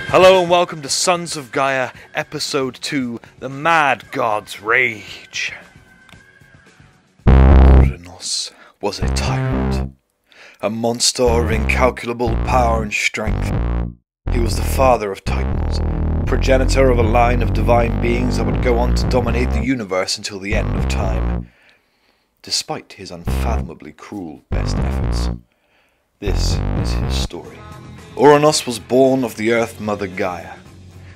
Hello and welcome to Sons of Gaia, Episode 2, The Mad God's Rage. Ouranos was a tyrant, a monster of incalculable power and strength. He was the father of titans, progenitor of a line of divine beings that would go on to dominate the universe until the end of time, despite his unfathomably cruel best efforts. This is his story. Ouranos was born of the Earth Mother Gaia,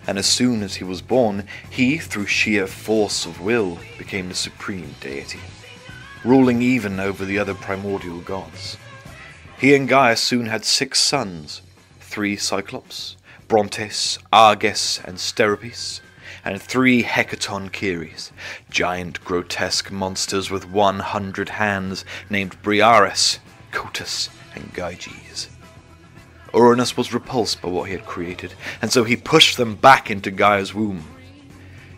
and as soon as he was born, he, through sheer force of will, became the supreme deity, ruling even over the other primordial gods. He and Gaia soon had 6 sons, 3 Cyclops, Brontes, Arges, and Sterapis, and 3 Hecaton Kyries, giant grotesque monsters with 100 hands named Briareus, Cotus, and Gyges. Ouranos was repulsed by what he had created, and so he pushed them back into Gaia's womb.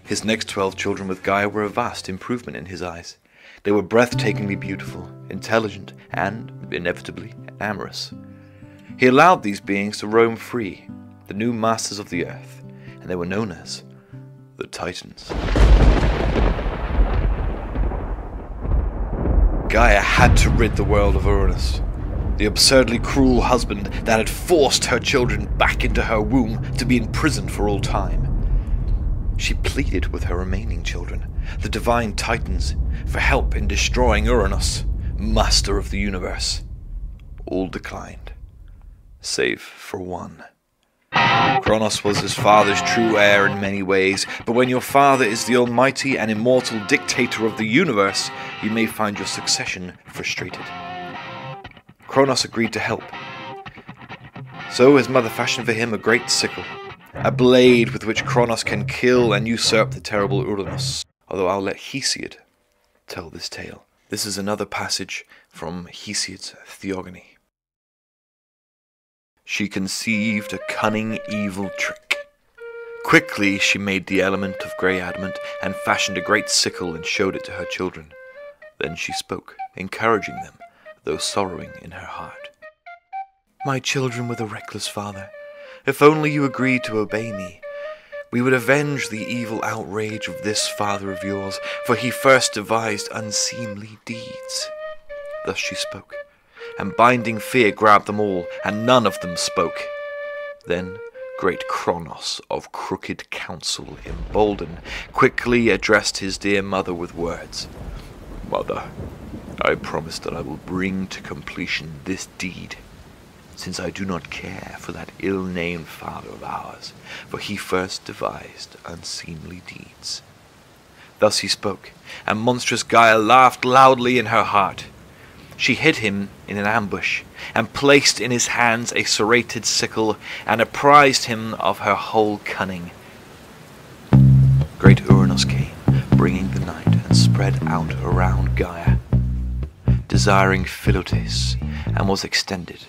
His next 12 children with Gaia were a vast improvement in his eyes. They were breathtakingly beautiful, intelligent, and, inevitably, amorous. He allowed these beings to roam free, the new masters of the earth, and they were known as the Titans. Gaia had to rid the world of Ouranos, the absurdly cruel husband that had forced her children back into her womb to be imprisoned for all time. She pleaded with her remaining children, the divine Titans, for help in destroying Ouranos, master of the universe. All declined, save for one. Kronos was his father's true heir in many ways, but when your father is the almighty and immortal dictator of the universe, you may find your succession frustrated. Kronos agreed to help. So his mother fashioned for him a great sickle, a blade with which Kronos can kill and usurp the terrible Ouranos. Although I'll let Hesiod tell this tale. This is another passage from Hesiod's Theogony. She conceived a cunning evil trick. Quickly she made the element of grey adamant and fashioned a great sickle and showed it to her children. Then she spoke, encouraging them, though sorrowing in her heart. My children with a reckless father, if only you agreed to obey me, we would avenge the evil outrage of this father of yours, for he first devised unseemly deeds. Thus she spoke, and binding fear grabbed them all, and none of them spoke. Then great Kronos of crooked counsel, emboldened, quickly addressed his dear mother with words. Mother, I promise that I will bring to completion this deed, since I do not care for that ill-named father of ours, for he first devised unseemly deeds. Thus he spoke, and monstrous Gaia laughed loudly in her heart. She hid him in an ambush, and placed in his hands a serrated sickle, and apprised him of her whole cunning. Great Ouranos came, bringing the night, and spread out around Gaia, desiring Philotes, and was extended.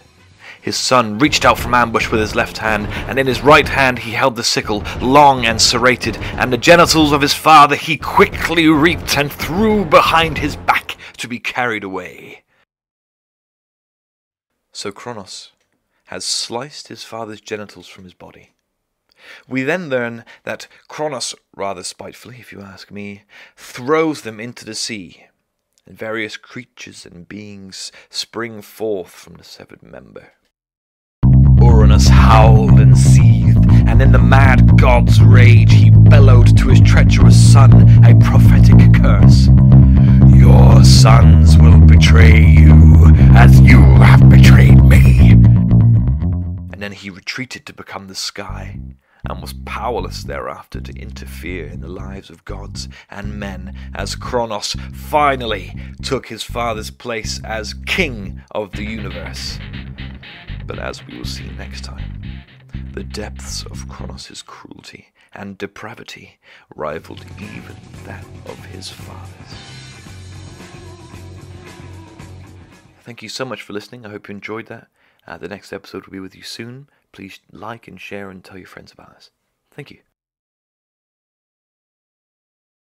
His son reached out from ambush with his left hand, and in his right hand he held the sickle, long and serrated, and the genitals of his father he quickly reaped and threw behind his back to be carried away. So Kronos has sliced his father's genitals from his body. We then learn that Kronos, rather spitefully if you ask me, throws them into the sea, and various creatures and beings spring forth from the severed member. Ouranos howled and seethed, and in the mad god's rage he bellowed to his treacherous son a prophetic curse. Your sons will betray you, as you have betrayed me. And then he retreated to become the sky, and was powerless thereafter to interfere in the lives of gods and men, as Kronos finally took his father's place as king of the universe. But as we will see next time, the depths of Kronos' cruelty and depravity rivaled even that of his father's. Thank you so much for listening. I hope you enjoyed that. The next episode will be with you soon. Please like and share and tell your friends about us. Thank you.